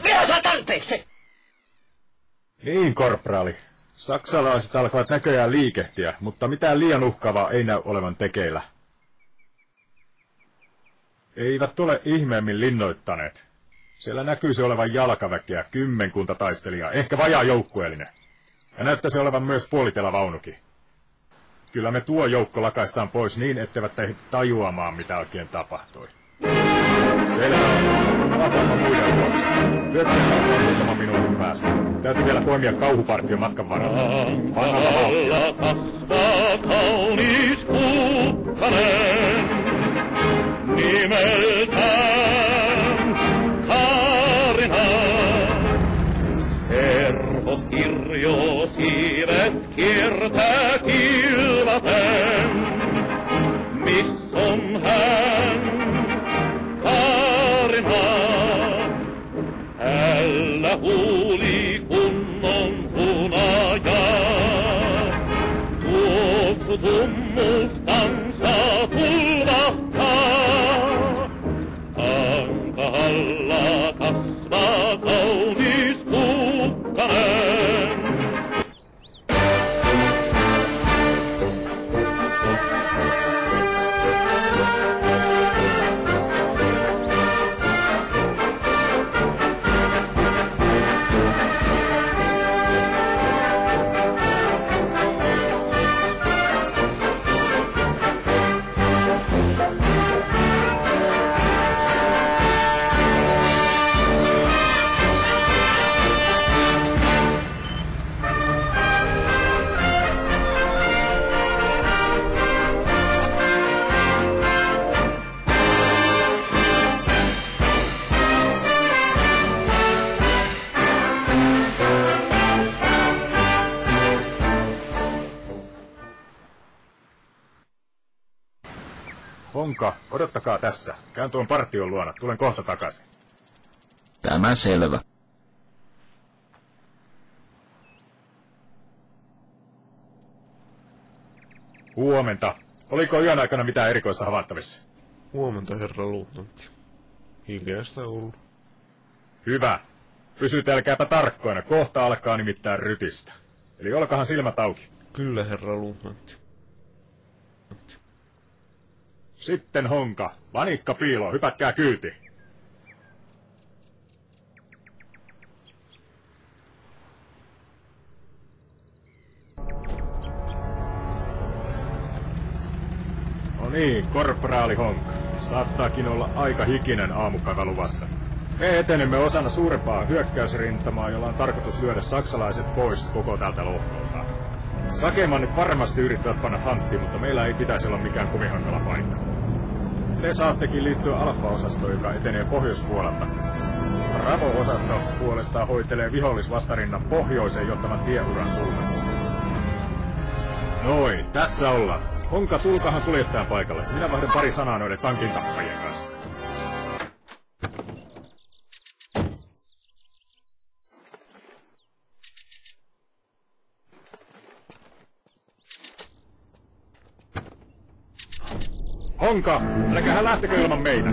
Minä saa tarpeeksi! Niin, korpraali. Saksalaiset alkavat näköjään liikehtiä, mutta mitään liian uhkaavaa ei näy olevan tekeillä. Eivät ole ihmeemmin linnoittaneet. Siellä näkyisi olevan jalkaväkeä, kymmenkunta taistelijaa, ehkä vajaa joukkueellinen. Ja näyttäisi olevan myös puolitelavaunukin. Kyllä me tuo joukko lakaistaan pois niin, etteivät he tajuamaan, mitä oikein tapahtui. Selvä on. Palataan muiden vuoksi. Hyökkäys alkaa muutaman minuutin päästä. Täytyy vielä poimia kauhupartio matkan varrella. Pannaan vauhtia. Kasvaa kaunis kukkanen, nimeltään Kaarina. Terho kirjo siivet kiertää kilvaten, miss on hän? Älä huuli kunnon hunajaa, tuoksu tummustansa tulvahtaa. Kankaalla kasvaa kaunis kukkanen. Honka, odottakaa tässä. Käyn tuon partion luona. Tulen kohta takaisin. Tämä selvä. Huomenta. Oliko yön aikana mitään erikoista havaittavissa? Huomenta, herra luutnantti. Hiljaista ollut. Hyvä. Pysytelkääpä tarkkoina. Kohta alkaa nimittäin rytistä. Eli olkahan silmät auki. Kyllä, herra luutnantti. Sitten Honka. Vanikka piilo. Hypätkää kyytiin. No niin, korporaali Honka. Saattaakin olla aika hikinen aamupäivä luvassa. Me etenemme osana suurempaa hyökkäysrintamaa, jolla on tarkoitus lyödä saksalaiset pois koko tältä lohkolta. Sakemannit varmasti yrittävät panna hanttiin, mutta meillä ei pitäisi olla mikään kovin hankala paikka. Te saattekin liittyä Alfa-osastoon, joka etenee pohjoispuolelta. Bravo-osasto puolestaan hoitelee vihollisvastarinnan pohjoiseen johtavan tieuran suunnassa. Noin, tässä ollaan. Honka, tulkahan kuljettajan paikalle. Minä vaihdan pari sanaa noiden tankin tappajien kanssa. Honka, älkäähän lähtekö ilman meitä.